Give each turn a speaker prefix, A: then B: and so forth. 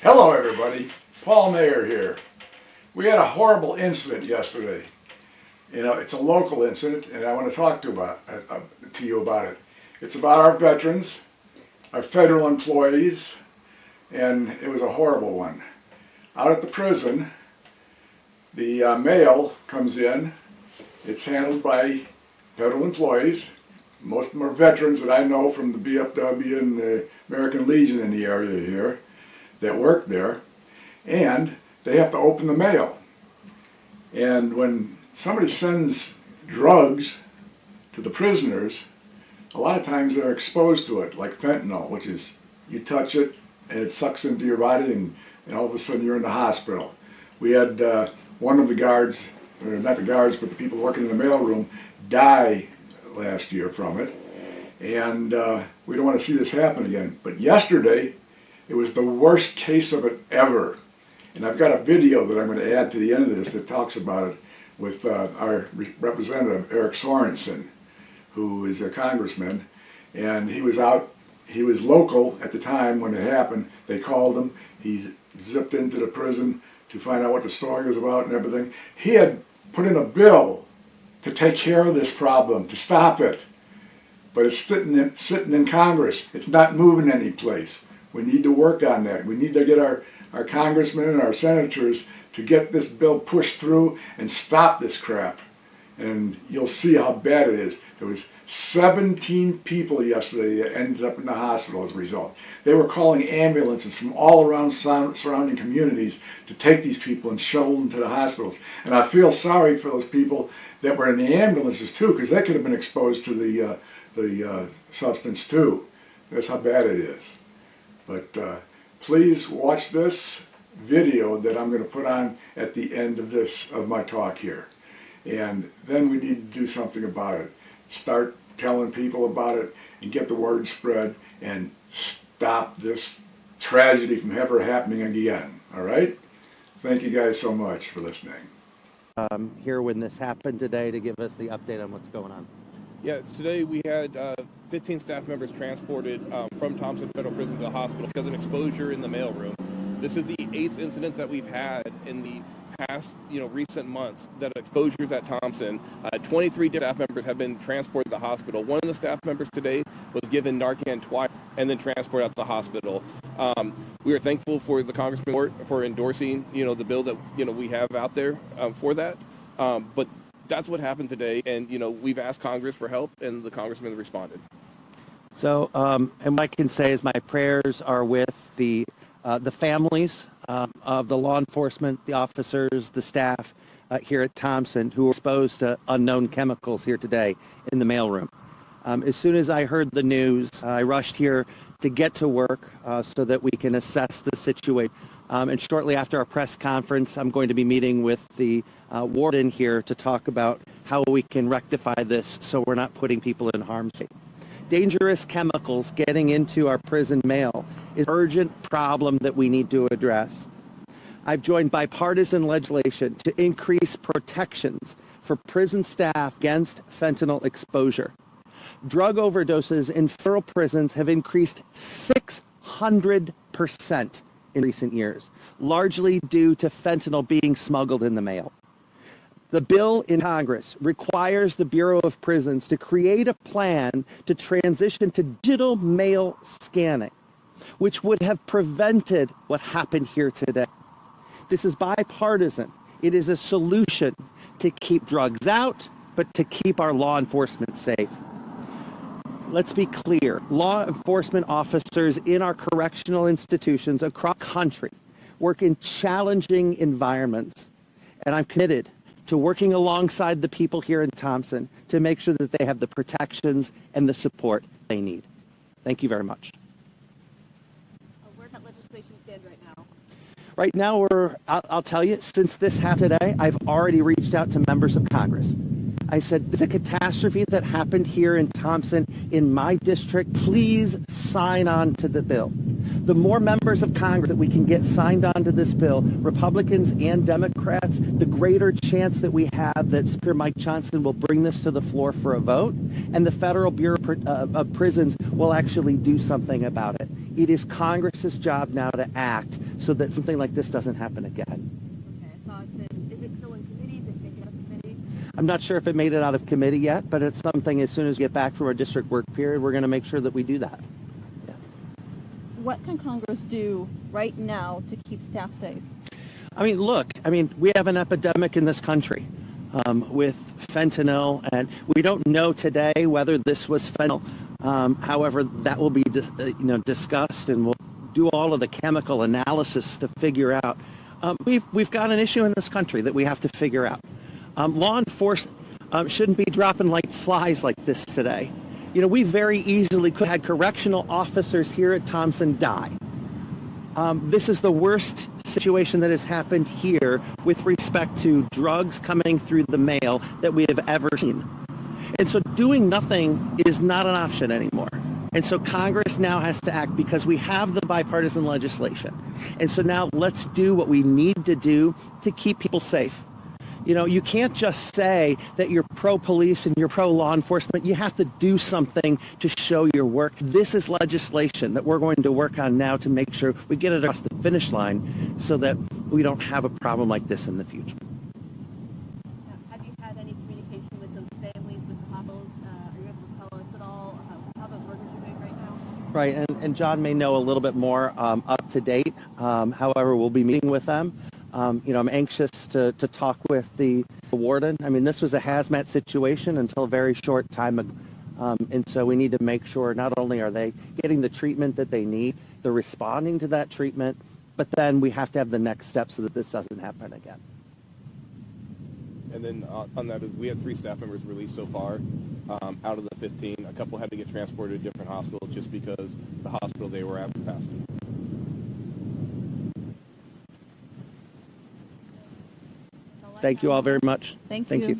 A: Hello everybody, Paul Mayer here. We had a horrible incident yesterday. It's a local incident and I want to talk to you about it. It's about our veterans, our federal employees, and it was a horrible one. Out at the prison, the mail comes in. It's handled by federal employees. Most of them are veterans that I know from the BFW and the American Legion in the area here that work there, and they have to open the mail. And when somebody sends drugs to the prisoners, a lot of times they're exposed to it, like fentanyl, which is you touch it and it sucks into your body and all of a sudden you're in the hospital. We had one of the guards, or not the guards, but the people working in the mailroom die last year from it. And we don't want to see this happen again. But yesterday, it was the worst case of it ever. And I've got a video that I'm going to add to the end of this that talks about it with our representative, Eric Sorenson, who is a congressman. And he was local at the time when it happened. They called him. He zipped into the prison to find out what the story was about and everything. He had put in a bill to take care of this problem, to stop it. But it's sitting in Congress. It's not moving any place. We need to work on that. We need to get our congressmen and our senators to get this bill pushed through and stop this crap. And you'll see how bad it is. There was 17 people yesterday that ended up in the hospital as a result. They were calling ambulances from all around surrounding communities to take these people and shuttle them to the hospitals. And I feel sorry for those people that were in the ambulances too, because they could have been exposed to the substance too. That's how bad it is. But please watch this video that I'm going to put on at the end of my talk here. And then we need to do something about it. Start telling people about it and get the word spread and stop this tragedy from ever happening again. All right? Thank you guys so much for listening.
B: Here when this happened today to give us the update on what's going on.
C: Yeah, today we had 15 staff members transported from Thompson Federal Prison to the hospital because of exposure in the mailroom. This is the 8th incident that we've had in the past, recent months that exposures at Thompson. 23 staff members have been transported to the hospital. One of the staff members today was given Narcan twice and then transported out to the hospital. We are thankful for the Congressman for endorsing, the bill that we have out there for that. But that's what happened today, and we've asked Congress for help, and the congressman responded.
B: So, and what I can say is my prayers are with the families of the law enforcement, the officers, the staff here at Thompson who were exposed to unknown chemicals here today in the mailroom. As soon as I heard the news, I rushed here to get to work so that we can assess the situation. And shortly after our press conference, I'm going to be meeting with the warden here to talk about how we can rectify this so we're not putting people in harm's way. Dangerous chemicals getting into our prison mail is an urgent problem that we need to address. I've joined bipartisan legislation to increase protections for prison staff against fentanyl exposure. Drug overdoses in federal prisons have increased 600% in recent years, largely due to fentanyl being smuggled in the mail. The bill in Congress requires the Bureau of Prisons to create a plan to transition to digital mail scanning, which would have prevented what happened here today. This is bipartisan. It is a solution to keep drugs out, but to keep our law enforcement safe. Let's be clear. Law enforcement officers in our correctional institutions across the country work in challenging environments, and I'm committed to working alongside the people here in Thompson to make sure that they have the protections and the support they need. Thank you very much.
D: Where does that legislation stand right now?
B: Right now, I'll tell you, since this happened today, I've already reached out to members of Congress. I said, there's a catastrophe that happened here in Thompson, in my district. Please sign on to the bill. The more members of Congress that we can get signed on to this bill, Republicans and Democrats, the greater chance that we have that Speaker Mike Johnson will bring this to the floor for a vote, and the Federal Bureau of Prisons will actually do something about it. It is Congress's job now to act so that something like this doesn't happen again.
D: Okay, I thought is it still in committee? Did it make it out of committee?
B: I'm not sure if it made it out of committee yet, but it's something as soon as we get back from our district work period, we're going to make sure that we do that. Yeah.
E: What can Congress do right now to keep staff safe?
B: I mean, look, we have an epidemic in this country with fentanyl, and we don't know today whether this was fentanyl. However, that will be discussed, and we'll do all of the chemical analysis to figure out. We've got an issue in this country that we have to figure out. Law enforcement shouldn't be dropping like flies like this today. We very easily could have had correctional officers here at Thompson die. This is the worst situation that has happened here with respect to drugs coming through the mail that we have ever seen. And so doing nothing is not an option anymore. And so Congress now has to act because we have the bipartisan legislation. And so now let's do what we need to do to keep people safe. You can't just say that you're pro-police and you're pro-law enforcement. You have to do something to show your work. This is legislation that we're going to work on now to make sure we get it across the finish line so that we don't have a problem like this in the future.
D: Now, have you had any communication with those families, with the hospitals? Are you able to tell us at all how those workers are doing right now?
B: Right, and John may know a little bit more up to date. However, we'll be meeting with them. I'm anxious to talk with the warden. This was a hazmat situation until a very short time ago. And so we need to make sure not only are they getting the treatment that they need, they're responding to that treatment, but then we have to have the next step so that this doesn't happen again.
C: And then on that, we had 3 staff members released so far out of the 15. A couple had to get transported to different hospitals just because the hospital they were at capacity.
B: Thank you all very much.
E: Thank
B: you.